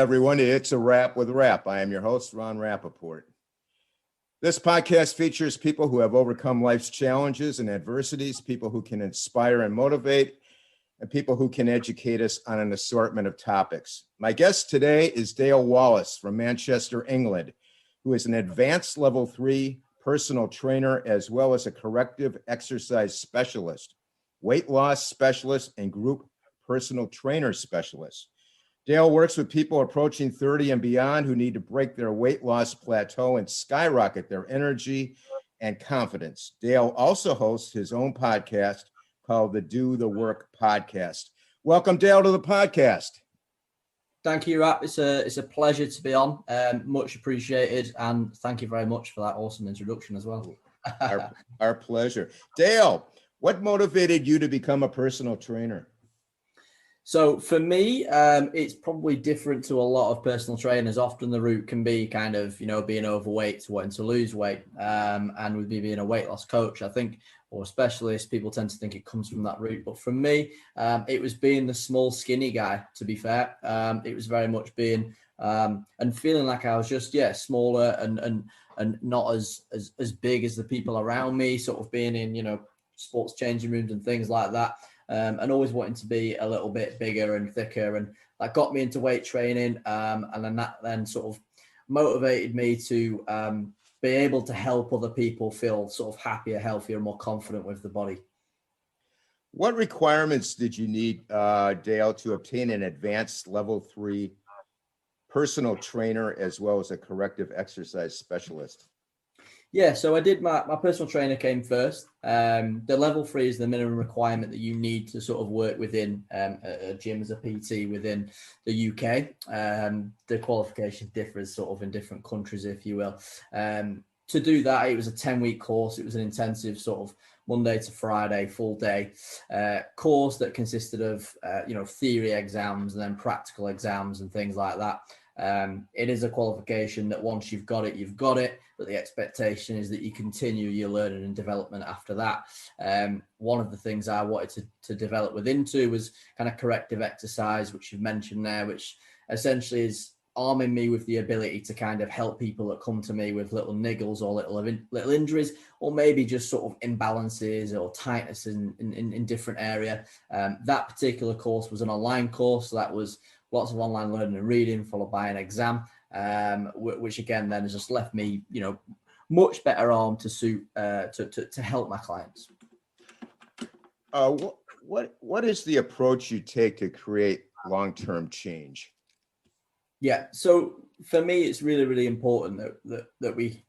everyone. It's a Wrap with Rap. I am your host, Ron Rappaport. This podcast features people who have overcome life's challenges and adversities, people who can inspire and motivate, and people who can educate us on an assortment of topics. My guest today is Dale Wallace from Manchester, England, who is an advanced level 3 personal trainer as well as a corrective exercise specialist, weight loss specialist, and group personal trainer specialist. Dale works with people approaching 30 and beyond who need to break their weight loss plateau and skyrocket their energy and confidence. Dale also hosts his own podcast called the Do the Work Podcast. Welcome, Dale, to the podcast. Thank you, Rap. It's a pleasure to be on. Much appreciated, and thank you very much for that awesome introduction as well. Our pleasure. Dale, what motivated you to become a personal trainer? So for me, it's probably different to a lot of personal trainers. Often the route can be kind of, being overweight to wanting to lose weight. And with me being a weight loss coach, I think, or a specialist, people tend to think it comes from that route. But for me, it was being the small, skinny guy, to be fair. It was very much being and feeling like I was just, smaller and not as big as the people around me, sort of being in, sports changing rooms and things like that. And always wanting to be a little bit bigger and thicker, and that got me into weight training, and then that sort of motivated me to be able to help other people feel sort of happier, healthier, more confident with the body. What requirements did you need, Dale, to obtain an advanced level 3 personal trainer as well as a corrective exercise specialist? Yeah, so I did my personal trainer came first. The level 3 is the minimum requirement that you need to sort of work within a gym as a PT within the UK. The qualification differs sort of in different countries, if you will. To do that, it was a 10-week course. It was an intensive sort of Monday to Friday, full day course that consisted of, theory exams and then practical exams and things like that. It is a qualification that once you've got it, you've got it, but the expectation is that you continue your learning and development after that. One of the things I wanted to develop into was kind of corrective exercise, which you've mentioned there, which essentially is arming me with the ability to kind of help people that come to me with little niggles or little injuries, or maybe just sort of imbalances or tightness in different area. That particular course was an online course, so that was lots of online learning and reading followed by an exam, which again then has just left me, much better armed to suit to help my clients. What is the approach you take to create long-term change? Yeah, so for me, it's really, really important that we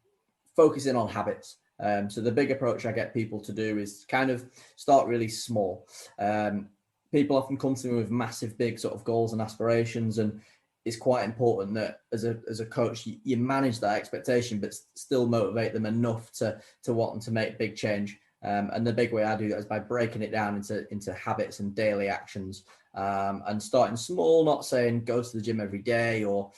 focus in on habits. So the big approach I get people to do is kind of start really small. People often come to me with massive, big sort of goals and aspirations, and it's quite important that as a coach, you manage that expectation, but still motivate them enough to want them to make big change. And the big way I do that is by breaking it down into habits and daily actions, and starting small, not saying go to the gym every day or,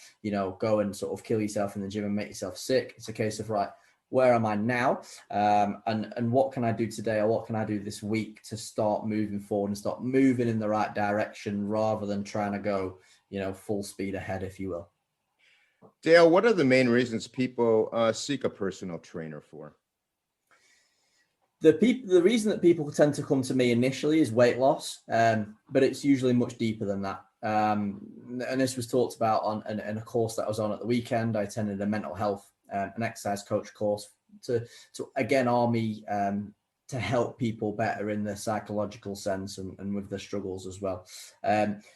go and sort of kill yourself in the gym and make yourself sick. It's a case of, right, where am I now? And what can I do today, or what can I do this week to start moving forward and start moving in the right direction rather than trying to go, full speed ahead, if you will. Dale, what are the main reasons people seek a personal trainer for? The reason that people tend to come to me initially is weight loss, but it's usually much deeper than that. And this was talked about in a course that I was on at the weekend. I attended a mental health an exercise coach course to again arm me to help people better in the psychological sense and with their struggles as well.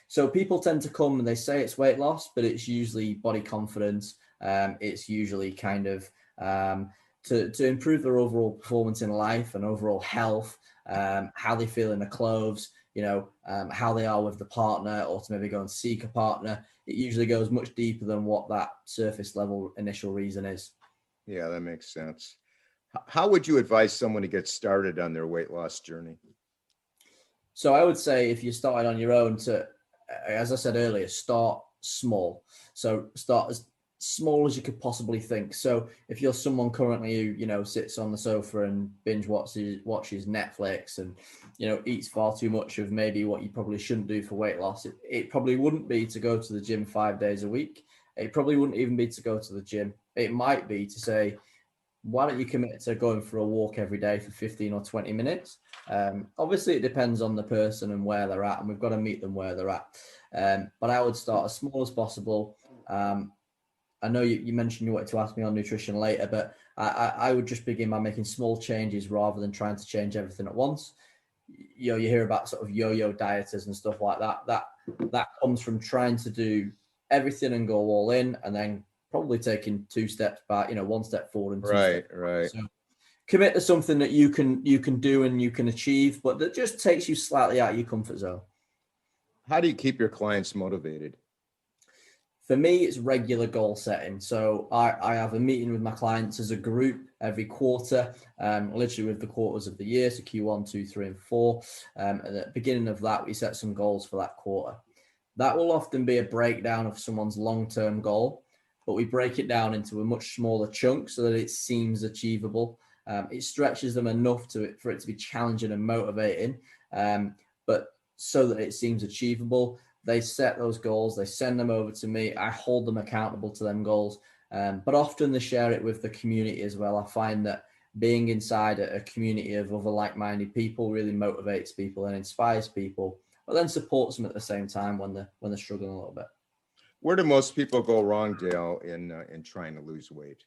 So people tend to come and they say it's weight loss, but it's usually body confidence. It's usually kind of to improve their overall performance in life and overall health, how they feel in their clothes, how they are with the partner, or to maybe go and seek a partner. It usually goes much deeper than what that surface level initial reason is. Yeah, that makes sense. How would you advise someone to get started on their weight loss journey? So I would say if you started on your own, as I said earlier, start small. So start small as you could possibly think. So if you're someone currently who, sits on the sofa and binge watches Netflix and, eats far too much of maybe what you probably shouldn't do for weight loss, it probably wouldn't be to go to the gym 5 days a week. It probably wouldn't even be to go to the gym. It might be to say, why don't you commit to going for a walk every day for 15 or 20 minutes? Obviously, it depends on the person and where they're at, and we've got to meet them where they're at. But I would start as small as possible. I know you mentioned you wanted to ask me on nutrition later, but I would just begin by making small changes rather than trying to change everything at once. You hear about sort of yo-yo dieters and stuff like that. That comes from trying to do everything and go all in, and then probably taking 2 steps back, 1 step forward and 2 steps back. Right. So commit to something that you can do and you can achieve, but that just takes you slightly out of your comfort zone. How do you keep your clients motivated? For me, it's regular goal setting. So I have a meeting with my clients as a group every quarter, literally with the quarters of the year, so Q1, 2, 3, and 4. At the beginning of that, we set some goals for that quarter. That will often be a breakdown of someone's long-term goal, but we break it down into a much smaller chunk so that it seems achievable. It stretches them enough for it to be challenging and motivating, but so that it seems achievable. They set those goals, they send them over to me, I hold them accountable to them goals, but often they share it with the community as well. I find that being inside a community of other like-minded people really motivates people and inspires people, but then supports them at the same time when they're struggling a little bit. Where do most people go wrong, Dale, in trying to lose weight?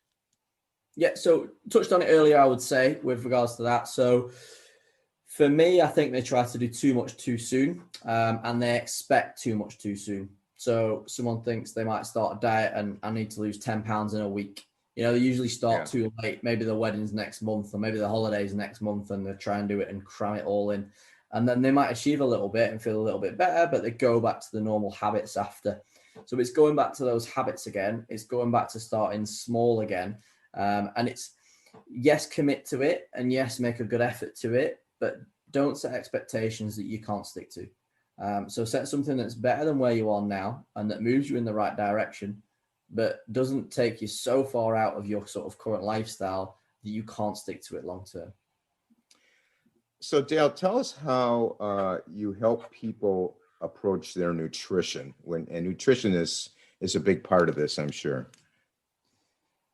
Yeah, so touched on it earlier, I would say, with regards to that. So for me, I think they try to do too much too soon, and they expect too much too soon. So someone thinks they might start a diet and I need to lose 10 pounds in a week. They usually start too late. Maybe the wedding's next month or maybe the holiday's next month, and they try and do it and cram it all in. And then they might achieve a little bit and feel a little bit better, but they go back to the normal habits after. So it's going back to those habits again. It's going back to starting small again. And it's, yes, commit to it, and yes, make a good effort to it, but don't set expectations that you can't stick to. So set something that's better than where you are now and that moves you in the right direction, but doesn't take you so far out of your sort of current lifestyle that you can't stick to it long term. So Dale, tell us how you help people approach their nutrition and nutrition is a big part of this, I'm sure.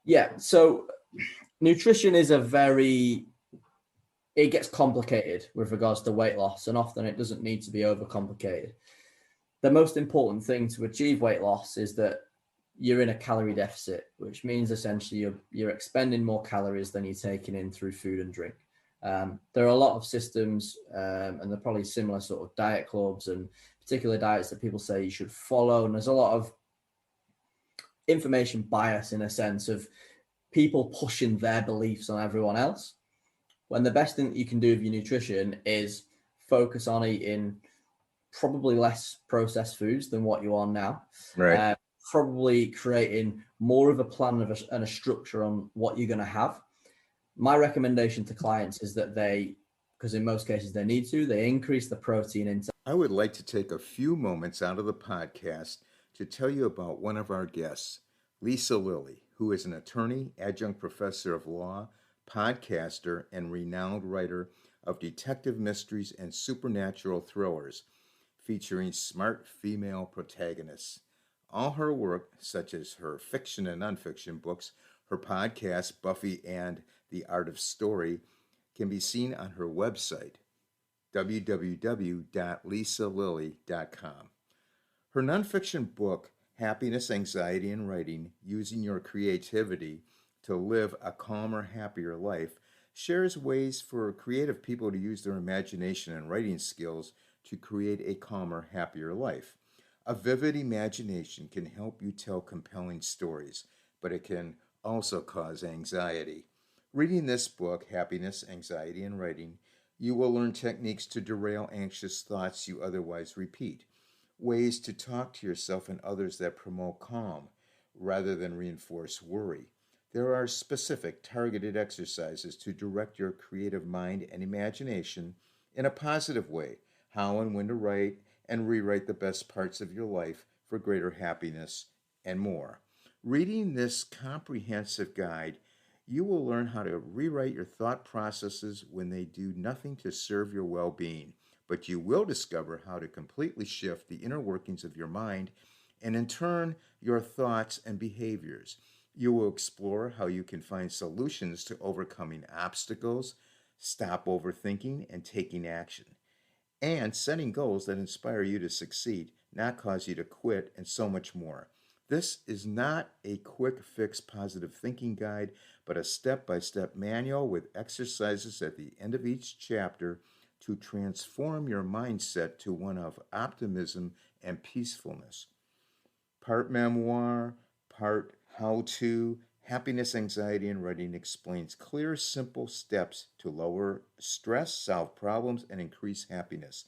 Yeah. So nutrition is it gets complicated with regards to weight loss, and often it doesn't need to be overcomplicated. The most important thing to achieve weight loss is that you're in a calorie deficit, which means essentially you're expending more calories than you're taking in through food and drink. There are a lot of systems, and they're probably similar sort of diet clubs and particular diets that people say you should follow. And there's a lot of information bias in a sense of people pushing their beliefs on everyone else, when the best thing that you can do with your nutrition is focus on eating probably less processed foods than what you are now. Right. Probably creating more of a plan and a structure on what you're going to have. My recommendation to clients is that because in most cases they need to, they increase the protein intake. I would like to take a few moments out of the podcast to tell you about one of our guests, Lisa Lilly, who is an attorney, adjunct professor of law, podcaster, and renowned writer of detective mysteries and supernatural thrillers featuring smart female protagonists. All her work, such as her fiction and nonfiction books, her podcast, Buffy and the Art of Story, can be seen on her website, www.lisalilly.com. Her nonfiction book, Happiness, Anxiety, and Writing, Using Your Creativity to Live a Calmer, Happier Life, shares ways for creative people to use their imagination and writing skills to create a calmer, happier life. A vivid imagination can help you tell compelling stories, but it can also cause anxiety. Reading this book, Happiness, Anxiety, and Writing, you will learn techniques to derail anxious thoughts you otherwise repeat, ways to talk to yourself and others that promote calm rather than reinforce worry. There are specific, targeted exercises to direct your creative mind and imagination in a positive way, how and when to write and rewrite the best parts of your life for greater happiness and more. Reading this comprehensive guide, you will learn how to rewrite your thought processes when they do nothing to serve your well being, but you will discover how to completely shift the inner workings of your mind and, in turn, your thoughts and behaviors. You will explore how you can find solutions to overcoming obstacles, stop overthinking and taking action, and setting goals that inspire you to succeed, not cause you to quit, and so much more. This is not a quick fix positive thinking guide, but a step by step manual with exercises at the end of each chapter to transform your mindset to one of optimism and peacefulness. Part memoir, part how to. Happiness, Anxiety, and Writing explains clear, simple steps to lower stress, solve problems, and increase happiness.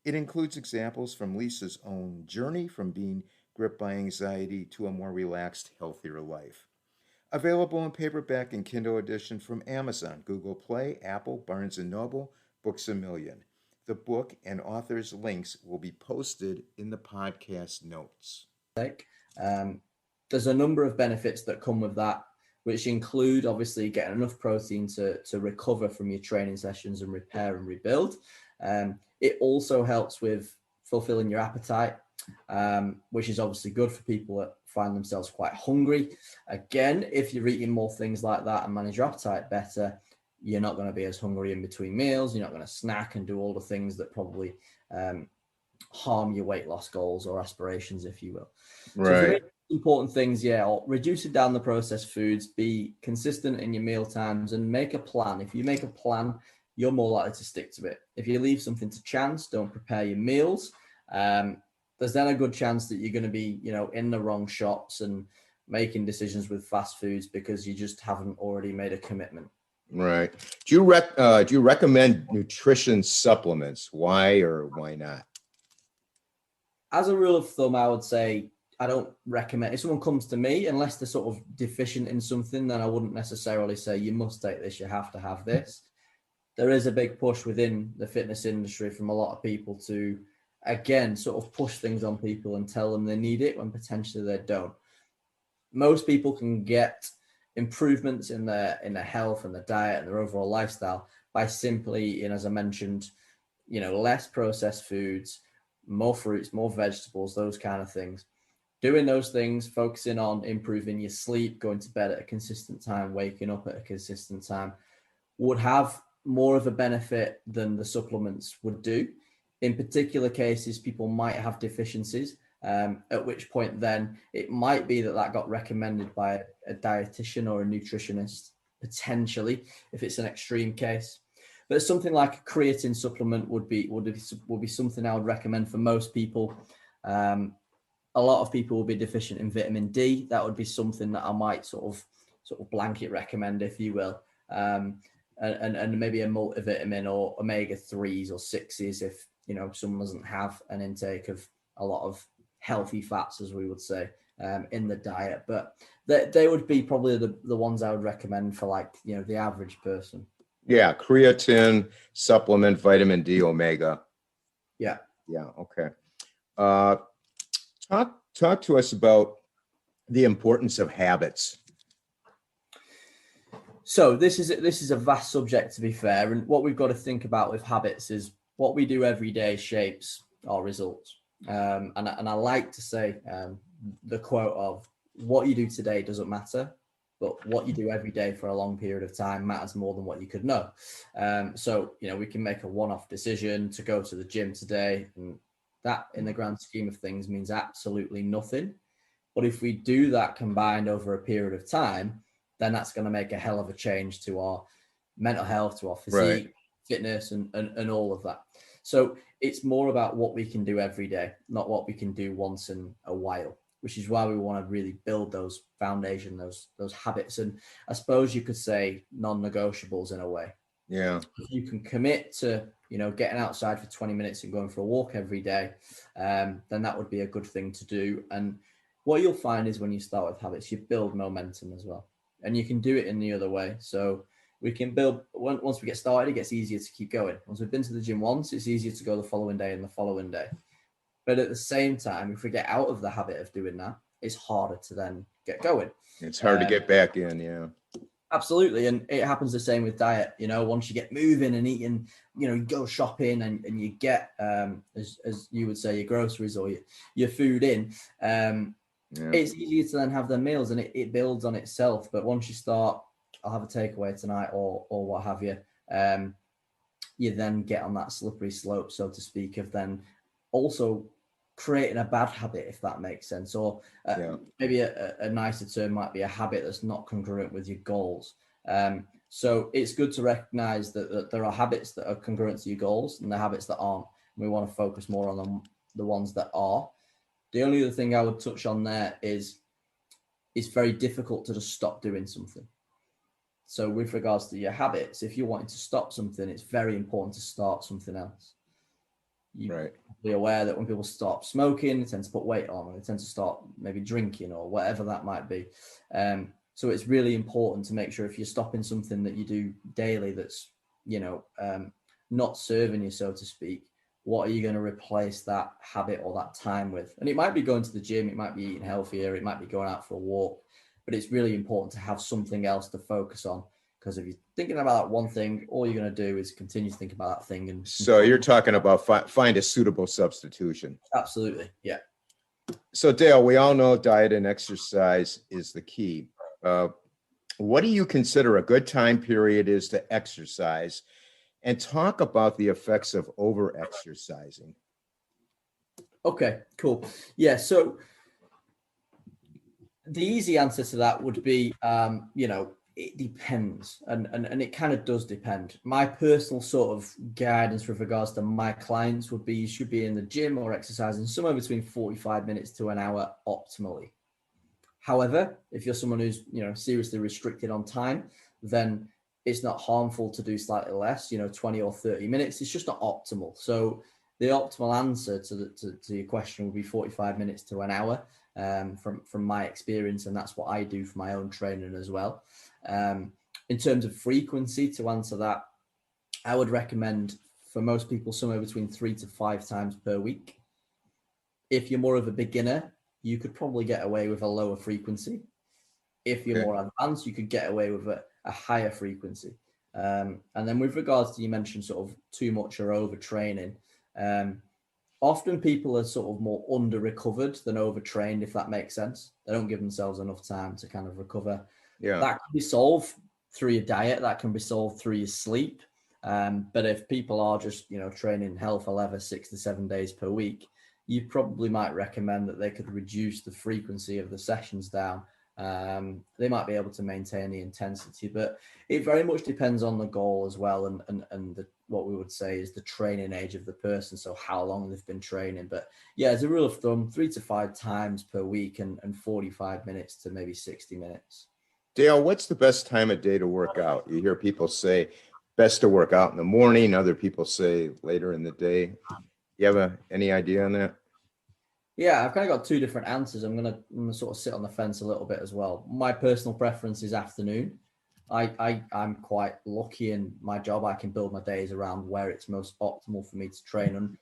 It includes examples from Lisa's own journey from being gripped by anxiety to a more relaxed, healthier life. Available in paperback and Kindle edition from Amazon, Google Play, Apple, Barnes & Noble, Books A Million. The book and author's links will be posted in the podcast notes. Um, there's a number of benefits that come with that, which include obviously getting enough protein to recover from your training sessions and repair and rebuild. It also helps with fulfilling your appetite, which is obviously good for people that find themselves quite hungry. Again, if you're eating more things like that and manage your appetite better, you're not going to be as hungry in between meals. You're not going to snack and do all the things that probably harm your weight loss goals or aspirations, if you will. Right. So important things, reduce it down the processed foods, be consistent in your meal times, and make a plan. If you make a plan, you're more likely to stick to it. If you leave something to chance, don't prepare your meals, there's then a good chance that you're going to be, in the wrong shops and making decisions with fast foods because you just haven't already made a commitment. Right. Do you recommend nutrition supplements? Why or why not? As a rule of thumb, I would say I don't recommend, if someone comes to me, unless they're sort of deficient in something, then I wouldn't necessarily say you must take this, you have to have this. There is a big push within the fitness industry from a lot of people to, again, sort of push things on people and tell them they need it when potentially they don't. Most people can get improvements in their health and their diet and their overall lifestyle by simply, as I mentioned, less processed foods, more fruits, more vegetables, those kind of things. Doing those things, focusing on improving your sleep, going to bed at a consistent time, waking up at a consistent time, would have more of a benefit than the supplements would do. In particular cases, people might have deficiencies, at which point then it might be that got recommended by a dietitian or a nutritionist, potentially, if it's an extreme case. But something like a creatine supplement would be something I would recommend for most people. A lot of people will be deficient in vitamin D. That would be something that I might sort of blanket recommend, if you will. And maybe a multivitamin or omega-3s or 6s if someone doesn't have an intake of a lot of healthy fats, as we would say, in the diet. But they would be probably the ones I would recommend for the average person. Yeah, creatine, supplement, vitamin D, omega. Yeah. Yeah, okay. Talk to us about the importance of habits. So this is a vast subject, to be fair, and what we've got to think about with habits is what we do every day shapes our results. And I like to say the quote of what you do today doesn't matter, but what you do every day for a long period of time matters more than what you could know. So we can make a one-off decision to go to the gym today, and that in the grand scheme of things means absolutely nothing. But if we do that combined over a period of time, then that's going to make a hell of a change to our mental health, to our physique, fitness, and all of that. So it's more about what we can do every day, not what we can do once in a while, which is why we want to really build those foundation, those habits. And I suppose you could say non-negotiables in a way. Yeah. If you can commit to, getting outside for 20 minutes and going for a walk every day, then that would be a good thing to do. And what you'll find is when you start with habits, you build momentum as well. And you can do it in the other way. So we can build, once we get started, it gets easier to keep going. Once we've been to the gym once, it's easier to go the following day and the following day. But at the same time, if we get out of the habit of doing that, it's harder to then get going. It's hard to get back in. Yeah. Absolutely. And it happens the same with diet. Once you get moving and eating, you go shopping and you get, as you would say, your groceries or your food in, it's easier to then have the meals, and it builds on itself. But once you start, I'll have a takeaway tonight or what have you, you then get on that slippery slope, so to speak, of then also creating a bad habit, if that makes sense. Or maybe a nicer term might be a habit that's not congruent with your goals. So it's good to recognize that there are habits that are congruent to your goals and the habits that aren't. We want to focus more on the ones that are. The only other thing I would touch on there is it's very difficult to just stop doing something. So with regards to your habits, if you're wanting to stop something, it's very important to start something else. You're be aware that when people stop smoking, they tend to put weight on, or they tend to start maybe drinking or whatever that might be. So it's really important to make sure if you're stopping something that you do daily that's, not serving you, so to speak, what are you going to replace that habit or that time with? And it might be going to the gym, it might be eating healthier, it might be going out for a walk, but it's really important to have something else to focus on. Because if you're thinking about that one thing, all you're going to do is continue to think about that thing. And so you're talking about find a suitable substitution. Absolutely. Yeah. So Dale, we all know diet and exercise is the key. What do you consider a good time period is to exercise? And talk about the effects of over-exercising. Okay, cool. Yeah, so the easy answer to that would be, it depends. And it kind of does depend. My personal sort of guidance with regards to my clients would be you should be in the gym or exercising somewhere between 45 minutes to an hour optimally. However, if you're someone who's, seriously restricted on time, then it's not harmful to do slightly less, 20 or 30 minutes. It's just not optimal. So the optimal answer to your question would be 45 minutes to an hour from my experience. And that's what I do for my own training as well. In terms of frequency, to answer that, I would recommend for most people somewhere between 3 to 5 times per week. If you're more of a beginner, you could probably get away with a lower frequency. If you're more advanced, you could get away with a higher frequency. And then with regards to, you mentioned sort of too much or overtraining. Often people are sort of more under recovered than overtrained, if that makes sense. They don't give themselves enough time to kind of recover. Yeah. That can be solved through your diet. That can be solved through your sleep. But if people are just, training hell for leather 6 to 7 days per week, you probably might recommend that they could reduce the frequency of the sessions down. They might be able to maintain the intensity, but it very much depends on the goal as well. And what we would say is the training age of the person. So how long they've been training. But yeah, as a rule of thumb, 3 to 5 times per week and 45 minutes to maybe 60 minutes. Dale, what's the best time of day to work out? You hear people say best to work out in the morning. Other people say later in the day. You have any idea on that? Yeah, I've kind of got 2 different answers. I'm gonna sort of sit on the fence a little bit as well. My personal preference is afternoon. I'm quite lucky in my job. I can build my days around where it's most optimal for me to train. And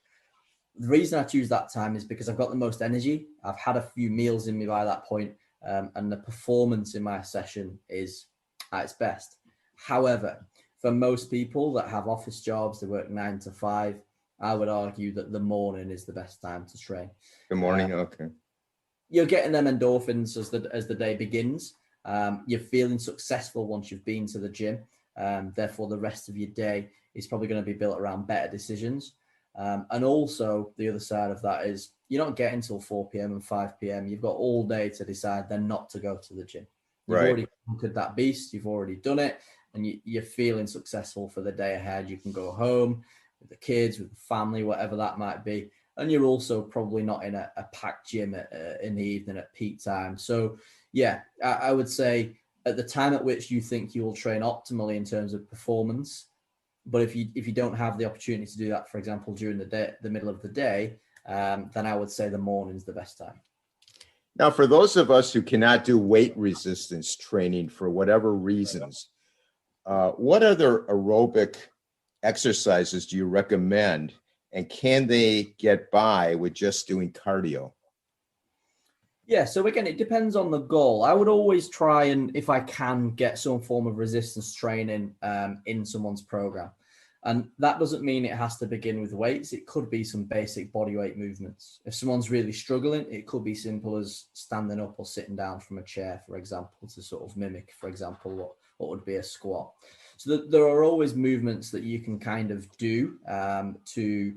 the reason I choose that time is because I've got the most energy. I've had a few meals in me by that point, and the performance in my session is at its best. However, for most people that have office jobs, they work 9 to 5, I would argue that the morning is the best time to train. The morning, okay. You're getting them endorphins as the day begins. You're feeling successful once you've been to the gym. Therefore, the rest of your day is probably going to be built around better decisions. And also, the other side of that is you're not getting till 4 p.m. and 5 p.m. You've got all day to decide then not to go to the gym. You've already conquered that beast. You've already done it. And you're feeling successful for the day ahead. You can go home with the kids, with the family, whatever that might be. And you're also probably not in a packed gym in the evening at peak time. So, yeah, I would say at the time at which you think you will train optimally in terms of performance. But if you don't have the opportunity to do that, for example, during the day, the middle of the day, then I would say the morning's the best time. Now, for those of us who cannot do weight resistance training for whatever reasons, what other aerobic exercises do you recommend? And can they get by with just doing cardio? Yeah, so again, it depends on the goal. I would always try and, if I can, get some form of resistance training in someone's program. And that doesn't mean it has to begin with weights. It could be some basic body weight movements. If someone's really struggling, it could be simple as standing up or sitting down from a chair, for example, to sort of mimic, for example, what would be a squat. So there are always movements that you can kind of do to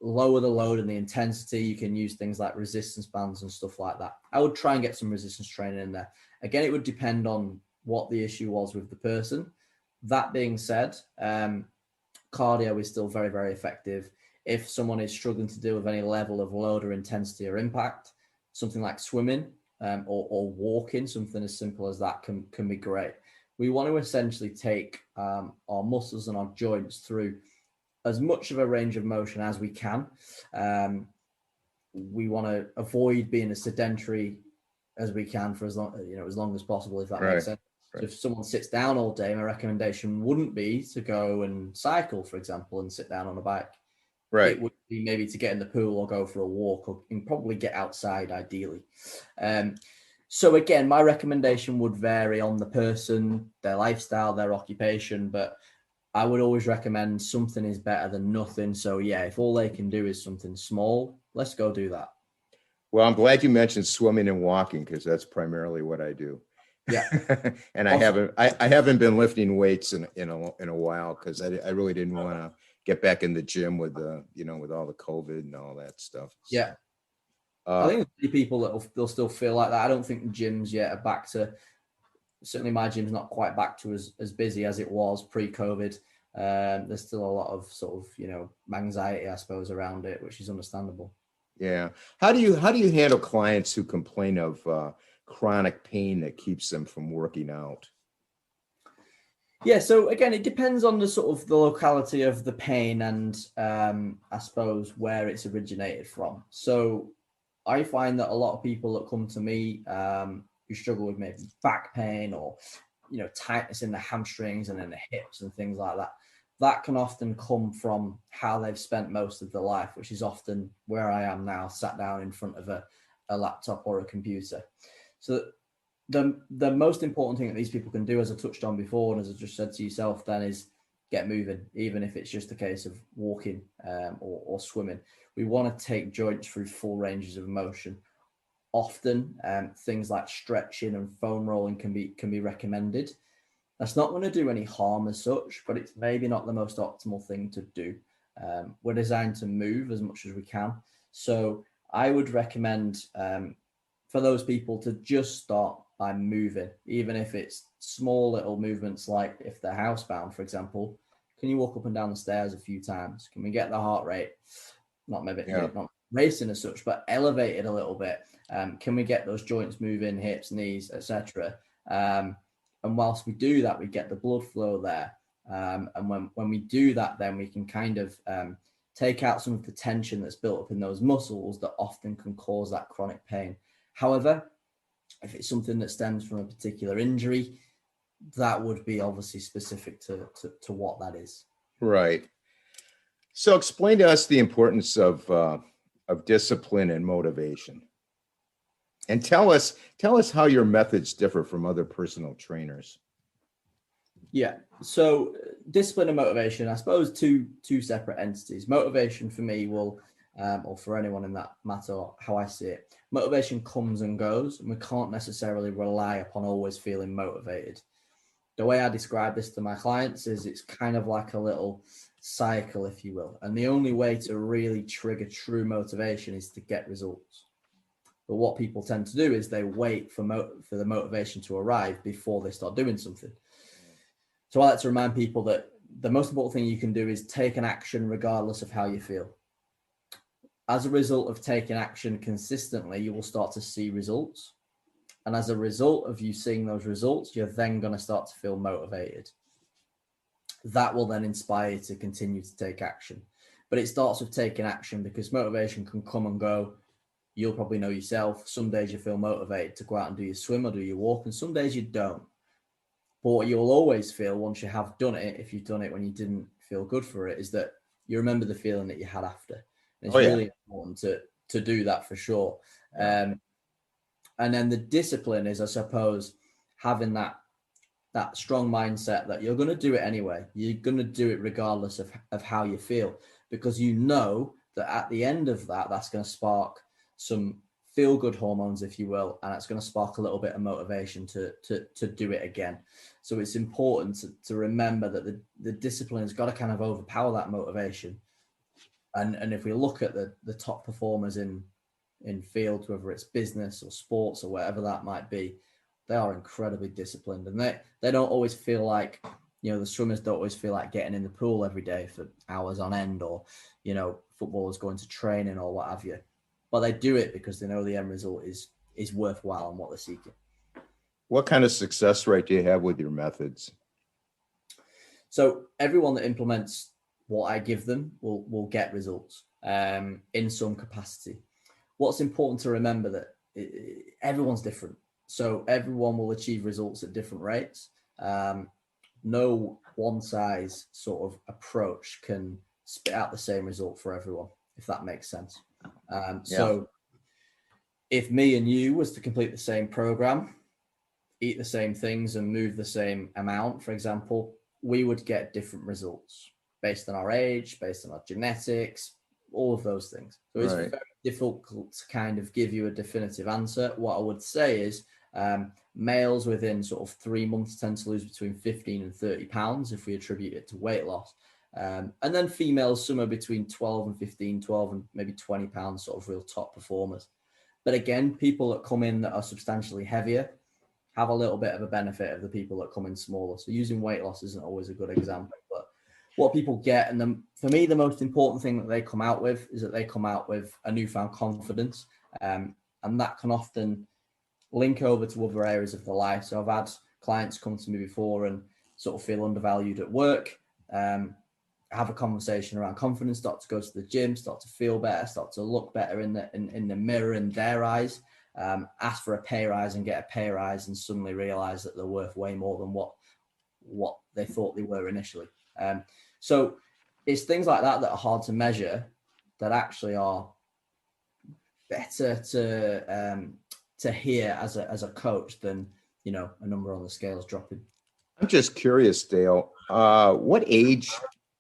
lower the load and the intensity. You can use things like resistance bands and stuff like that. I would try and get some resistance training in there. Again, it would depend on what the issue was with the person. That being said, cardio is still very, very effective. If someone is struggling to deal with any level of load or intensity or impact, something like swimming or walking, something as simple as that can be great. We want to essentially take our muscles and our joints through as much of a range of motion as we can. We want to avoid being as sedentary as we can for as long as possible, if that makes sense. So if someone sits down all day, my recommendation wouldn't be to go and cycle, for example, and sit down on a bike. Right. It would be maybe to get in the pool or go for a walk, and probably get outside ideally. So again, my recommendation would vary on the person, their lifestyle, their occupation, but I would always recommend something is better than nothing. So yeah, if all they can do is something small, let's go do that. Well, I'm glad you mentioned swimming and walking, because that's primarily what I do. Yeah. And Awesome. I haven't been lifting weights in a while, because I really didn't want to get back in the gym with with all the COVID and all that stuff. So, yeah. I think there's people that they'll still feel like that. I don't think the gyms yet are back to, certainly my gym's not quite back to as busy as it was pre-COVID. There's still a lot of sort of, anxiety, I suppose, around it, which is understandable. Yeah. How do you handle clients who complain of chronic pain that keeps them from working out? Yeah, so again, it depends on the sort of the locality of the pain and I suppose where it's originated from. So I find that a lot of people that come to me who struggle with maybe back pain or tightness in the hamstrings and in the hips and things like that, that can often come from how they've spent most of their life, which is often where I am now, sat down in front of a laptop or a computer. So the most important thing that these people can do, as I touched on before, and as I just said to yourself then, is get moving, even if it's just a case of walking or swimming. We want to take joints through full ranges of motion. Often things like stretching and foam rolling can be recommended. That's not going to do any harm as such, but it's maybe not the most optimal thing to do. We're designed to move as much as we can. So I would recommend for those people to just start by moving, even if it's small little movements, like if they're housebound, for example. Can you walk up and down the stairs a few times? Can we get the heart rate, not racing as such, but elevated a little bit? Can we get those joints moving, hips, knees, etc.? And whilst we do that, we get the blood flow there. And when we do that, then we can kind of take out some of the tension that's built up in those muscles that often can cause that chronic pain. However, if it's something that stems from a particular injury, that would be obviously specific to what that is. Right. So explain to us the importance of discipline and motivation. And tell us how your methods differ from other personal trainers. Yeah. So discipline and motivation, I suppose, two separate entities. Motivation for me will, or for anyone in that matter, how I see it, motivation comes and goes, and we can't necessarily rely upon always feeling motivated. The way I describe this to my clients is it's kind of like a little cycle, if you will. And the only way to really trigger true motivation is to get results. But what people tend to do is they wait for the motivation to arrive before they start doing something. So I like to remind people that the most important thing you can do is take an action regardless of how you feel. As a result of taking action consistently, you will start to see results. And as a result of you seeing those results, you're then going to start to feel motivated. That will then inspire you to continue to take action. But it starts with taking action, because motivation can come and go. You'll probably know yourself. Some days you feel motivated to go out and do your swim or do your walk, and some days you don't. But what you'll always feel once you have done it, if you've done it when you didn't feel good for it, is that you remember the feeling that you had after. And it's really important to do that for sure. And then the discipline is, I suppose, having that strong mindset that you're going to do it anyway. You're going to do it regardless of how you feel, because you know that at the end of that, that's going to spark some feel good hormones, if you will, and it's going to spark a little bit of motivation to do it again. So it's important to remember that the discipline has got to kind of overpower that motivation. And if we look at the top performers in fields, whether it's business or sports or whatever that might be, they are incredibly disciplined, and they don't always feel like, the swimmers don't always feel like getting in the pool every day for hours on end, or, footballers going to training or what have you. But they do it because they know the end result is worthwhile and what they're seeking. What kind of success rate do you have with your methods? So everyone that implements what I give them will get results in some capacity. What's important to remember that everyone's different. So everyone will achieve results at different rates. No one size sort of approach can spit out the same result for everyone, if that makes sense. So if me and you was to complete the same program, eat the same things and move the same amount, for example, we would get different results based on our age, based on our genetics, all of those things. So it's very difficult to kind of give you a definitive answer. What I would say is males within sort of 3 months tend to lose between 15 and 30 pounds if we attribute it to weight loss. And then females somewhere between 12 and 15, 12 and maybe 20 pounds, sort of real top performers. But again, people that come in that are substantially heavier have a little bit of a benefit of the people that come in smaller. So using weight loss isn't always a good example, but what people get, and for me, the most important thing that they come out with is that they come out with a newfound confidence. And that can often link over to other areas of their life. So I've had clients come to me before and sort of feel undervalued at work, have a conversation around confidence, start to go to the gym, start to feel better, start to look better in the mirror in their eyes, ask for a pay rise and get a pay rise, and suddenly realize that they're worth way more than what they thought they were initially. So it's things like that that are hard to measure, that actually are better to hear as a coach than a number on the scales dropping. I'm just curious, Dale, what age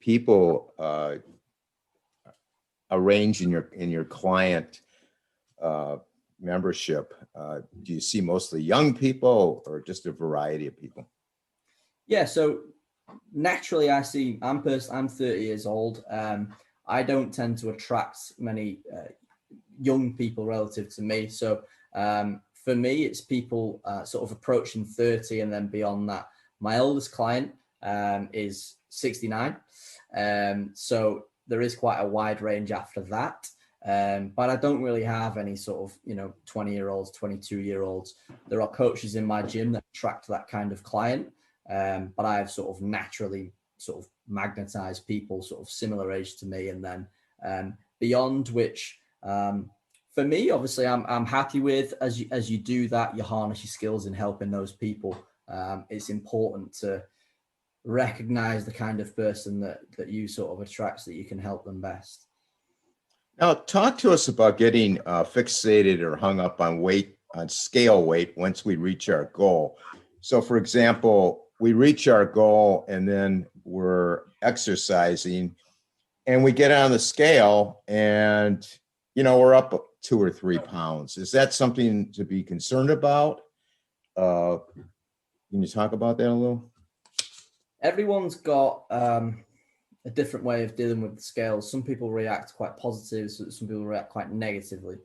people arrange in your client membership? Do you see mostly young people or just a variety of people? Yeah, so naturally I see, I'm 30 years old. I don't tend to attract many young people relative to me. So for me, it's people sort of approaching 30 and then beyond that. My oldest client is 69. So there is quite a wide range after that. But I don't really have any sort of, 20-year-olds, 22-year-olds. There are coaches in my gym that attract that kind of client. But I've sort of naturally sort of magnetized people sort of similar age to me. And then beyond which, for me, obviously, I'm happy with, as you do that, you harness your skills in helping those people. It's important to recognize the kind of person that you sort of attracts, that you can help them best. Now, talk to us about getting fixated or hung up on scale weight once we reach our goal. So, for example, we reach our goal and then we're exercising and we get on the scale and, we're up 2 or 3 pounds. Is that something to be concerned about? Can you talk about that a little? Everyone's got a different way of dealing with the scales. Some people react quite positively, some people react quite negatively.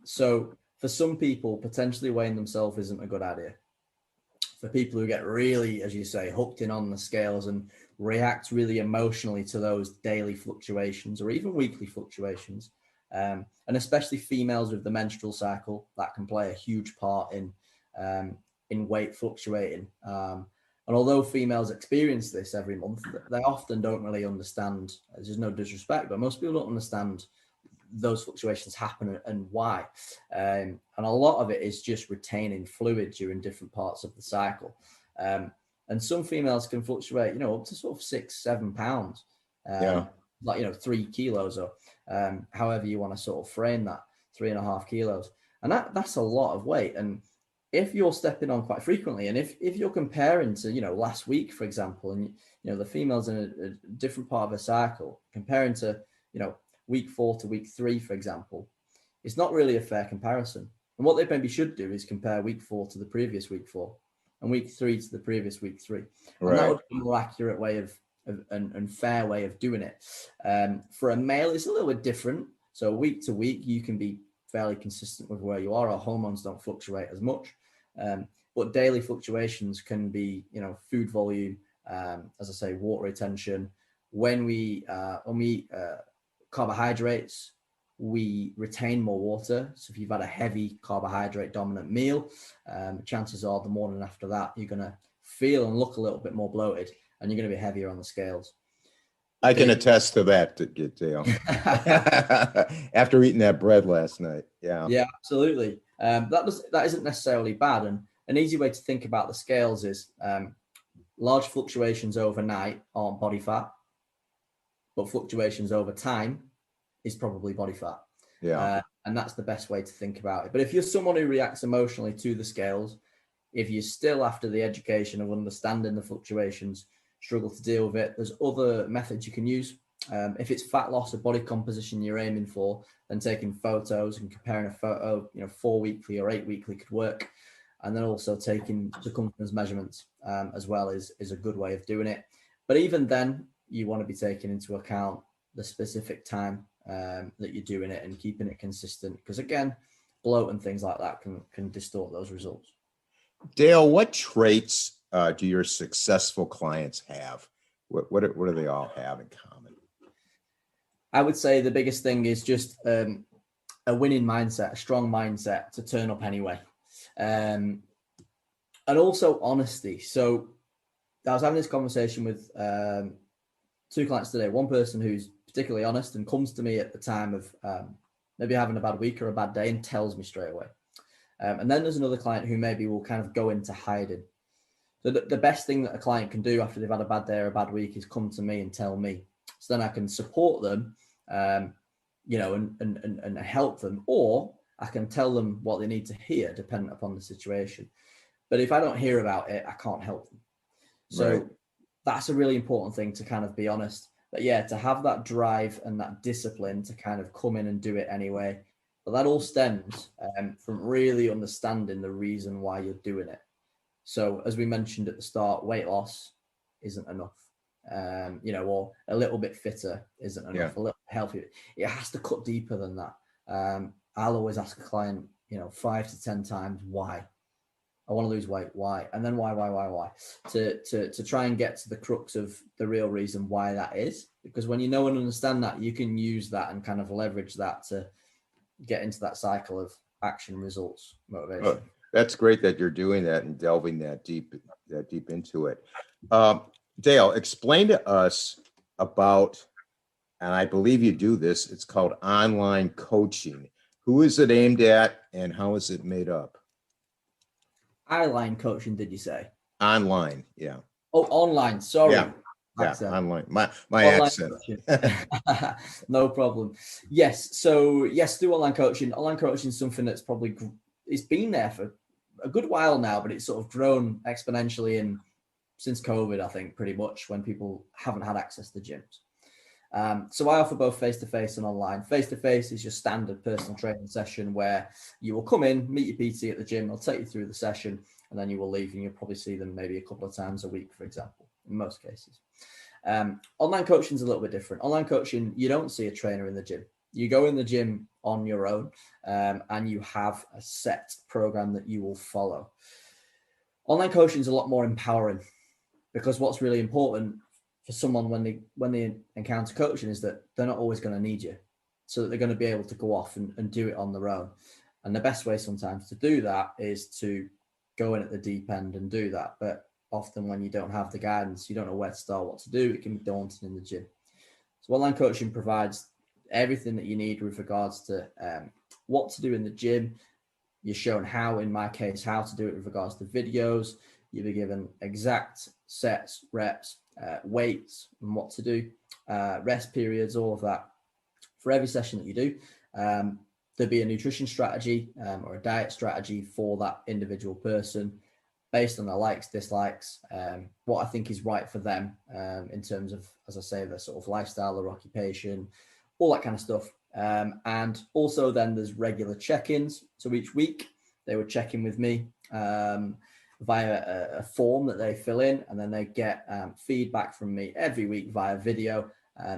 So for some people, potentially weighing themselves isn't a good idea. For people who get really, as you say, hooked in on the scales and react really emotionally to those daily fluctuations or even weekly fluctuations, and especially females with the menstrual cycle, that can play a huge part in weight fluctuating. And although females experience this every month, they often don't really understand. There's no disrespect, but most people don't understand those fluctuations happen and why. And a lot of it is just retaining fluid during different parts of the cycle. And some females can fluctuate, up to sort of 6-7 pounds, like, 3 kilos or however you want to sort of frame that, 3.5 kilos. And that's a lot of weight. And if you're stepping on quite frequently, and if you're comparing to, last week, for example, and, the female's in a different part of her cycle, comparing to, week 4 to week 3, for example, it's not really a fair comparison. And what they maybe should do is compare week 4 to the previous week 4 and week 3 to the previous week 3. And Right. that would be a more accurate way of and fair way of doing it. For a male, it's a little bit different. So week to week, you can be fairly consistent with where you are. Our hormones don't fluctuate as much. But daily fluctuations can be, food volume, as I say, water retention. When we eat carbohydrates, we retain more water. So if you've had a heavy carbohydrate dominant meal, chances are the morning after that, you're going to feel and look a little bit more bloated, and you're going to be heavier on the scales. I can attest to that, Dale. After eating that bread last night. Yeah. Yeah, absolutely. That isn't necessarily bad. And an easy way to think about the scales is large fluctuations overnight aren't body fat, but fluctuations over time is probably body fat. Yeah. And that's the best way to think about it. But if you're someone who reacts emotionally to the scales, if you're still after the education of understanding the fluctuations, struggle to deal with it, there's other methods you can use. If it's fat loss or body composition you're aiming for, then taking photos and comparing a photo, 4 weekly or 8 weekly could work. And then also taking circumference measurements as well is a good way of doing it. But even then, you want to be taking into account the specific time that you're doing it and keeping it consistent. Because again, bloat and things like that can distort those results. Dale, what traits do your successful clients have? What do they all have in common? I would say the biggest thing is just a winning mindset, a strong mindset to turn up anyway. And also honesty. So I was having this conversation with 2 clients today. One person who's particularly honest and comes to me at the time of maybe having a bad week or a bad day and tells me straight away. And then there's another client who maybe will kind of go into hiding. So the best thing that a client can do after they've had a bad day or a bad week is come to me and tell me. So then I can support them, and help them, or I can tell them what they need to hear depending upon the situation. But if I don't hear about it, I can't help them. So Right. That's a really important thing to kind of be honest. But yeah, to have that drive and that discipline to kind of come in and do it anyway. But that all stems from really understanding the reason why you're doing it. So as we mentioned at the start, weight loss isn't enough, or a little bit fitter isn't enough, Yeah. a little healthier. It has to cut deeper than that. I'll always ask a client, 5 to 10 times, why? I want to lose weight. Why? And then why? To try and get to the crux of the real reason why that is. Because when you know and understand that, you can use that and kind of leverage that to get into that cycle of action, results, motivation. Oh, that's great that you're doing that and delving that deep into it. Dale, explain to us about, and I believe you do this, it's called online coaching. Who is it aimed at and how is it made up? Eyeline coaching, did you say? Online, yeah. Oh, online. Sorry. Yeah. Online. My accent. No problem. Yes. So yes, do online coaching. Online coaching is something that's probably it's been there for a good while now, but it's sort of grown exponentially since COVID, I think, pretty much when people haven't had access to gyms. So I offer both face-to-face and online. Face-to-face is your standard personal training session where you will come in, meet your PT at the gym, they'll take you through the session, and then you will leave, and you'll probably see them maybe a couple of times a week, for example, in most cases. Online coaching is a little bit different. Online coaching, you don't see a trainer in the gym. You go in the gym on your own, and you have a set program that you will follow. Online coaching is a lot more empowering because what's really important for someone when they encounter coaching is that they're not always going to need you, so that they're going to be able to go off and do it on their own. And the best way sometimes to do that is to go in at the deep end and do that. But often when you don't have the guidance, you don't know where to start, what to do, it can be daunting in the gym. So online coaching provides everything that you need with regards to what to do in the gym. You're shown how, in my case, how to do it with regards to videos. You'll be given exact sets, reps, weights, and what to do, rest periods, all of that for every session that you do. there'd be a nutrition strategy or a diet strategy for that individual person based on their likes, dislikes, what I think is right for them in terms of, as I say, their sort of lifestyle or occupation, all that kind of stuff. And also then there's regular check-ins. So each week they would check in with me via a form that they fill in, and then they get feedback from me every week via video,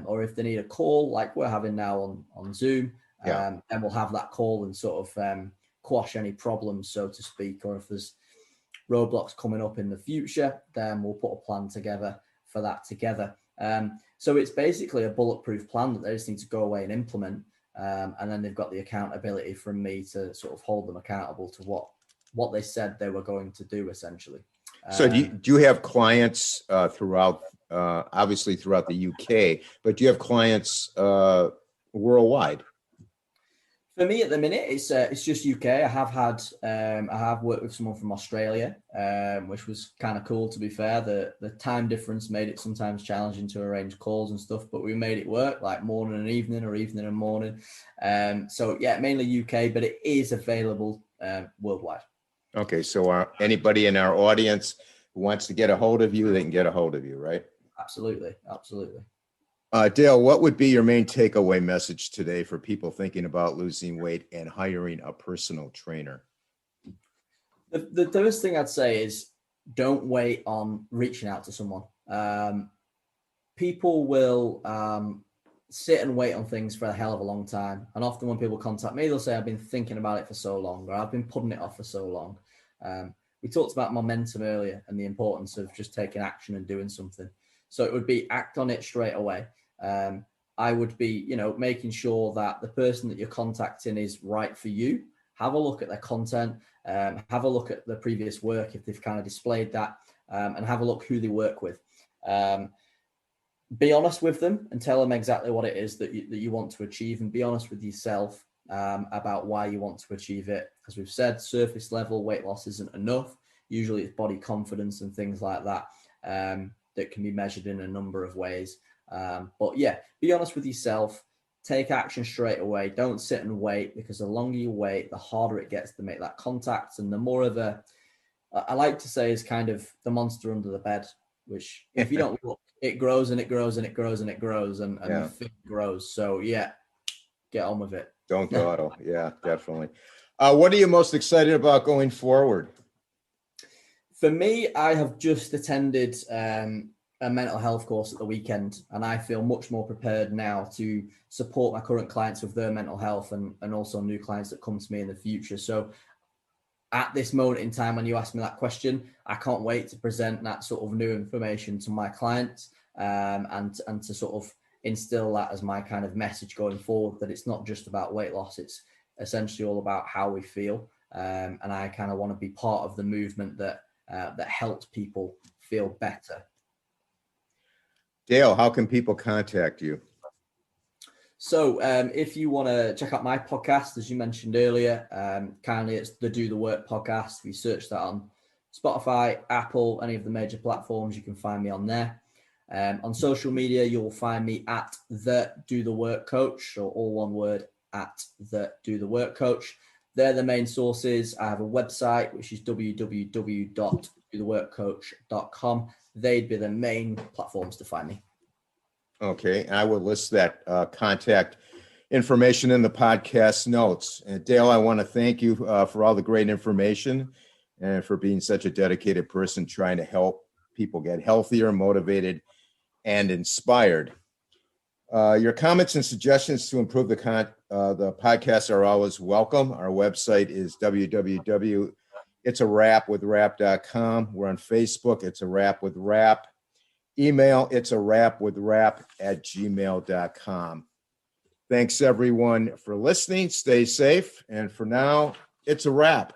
or if they need a call like we're having now on Zoom, then we'll have that call and sort of quash any problems, so to speak, or if there's roadblocks coming up in the future, then we'll put a plan together for that together. So it's basically a bulletproof plan that they just need to go away and implement. And then they've got the accountability from me to sort of hold them accountable to what they said they were going to do, essentially. So do you have clients throughout, obviously throughout the UK, but do you have clients worldwide? For me at the minute, it's just UK. I have worked with someone from Australia, which was kind of cool, to be fair. The time difference made it sometimes challenging to arrange calls and stuff, but we made it work, like morning and evening or evening and morning. So yeah, mainly UK, but it is available worldwide. Okay, so anybody in our audience who wants to get a hold of you, they can get a hold of you, right? Absolutely. Dale, what would be your main takeaway message today for people thinking about losing weight and hiring a personal trainer? The first thing I'd say is don't wait on reaching out to someone. People will sit and wait on things for a hell of a long time. And often when people contact me, they'll say, I've been thinking about it for so long, or I've been putting it off for so long. We talked about momentum earlier and the importance of just taking action and doing something. So it would be act on it straight away. I would be, making sure that the person that you're contacting is right for you. Have a look at their content, have a look at the previous work if they've kind of displayed that, and have a look who they work with. Be honest with them and tell them exactly what it is that you want to achieve, and be honest with yourself about why you want to achieve it. As we've said, surface level weight loss isn't enough. Usually it's body confidence and things like that that can be measured in a number of ways. But yeah, be honest with yourself, take action straight away. Don't sit and wait, because the longer you wait, the harder it gets to make that contact. And the more of I like to say, is kind of the monster under the bed, which if you don't look, it grows and it grows and it grows and it grows and the thing grows. So yeah, get on with it. Don't dawdle. Yeah, definitely. What are you most excited about going forward? For me, I have just attended a mental health course at the weekend, and I feel much more prepared now to support my current clients with their mental health and also new clients that come to me in the future. So at this moment in time, when you ask me that question, I can't wait to present that sort of new information to my clients and to sort of instill that as my kind of message going forward, that it's not just about weight loss. It's essentially all about how we feel. And I kind of want to be part of the movement that helps people feel better. Dale, how can people contact you? So if you want to check out my podcast, as you mentioned earlier, kindly, it's the Do the Work podcast. If you search that on Spotify, Apple, any of the major platforms, you can find me on there. On social media, you'll find me at The Do the Work Coach, or all one word, at The Do the Work Coach. They're the main sources. I have a website, which is www.dotheworkcoach.com. They'd be the main platforms to find me. Okay, I will list that contact information in the podcast notes. And Dale, I want to thank you for all the great information and for being such a dedicated person trying to help people get healthier, motivated, and inspired. Your comments and suggestions to improve the podcast are always welcome. Our website is www.itsawrapwithrap.com. We're on Facebook. It's a Wrap with Rap. Email itsawrapwithrap@gmail.com. Thanks everyone for listening. Stay safe. And for now, it's a wrap.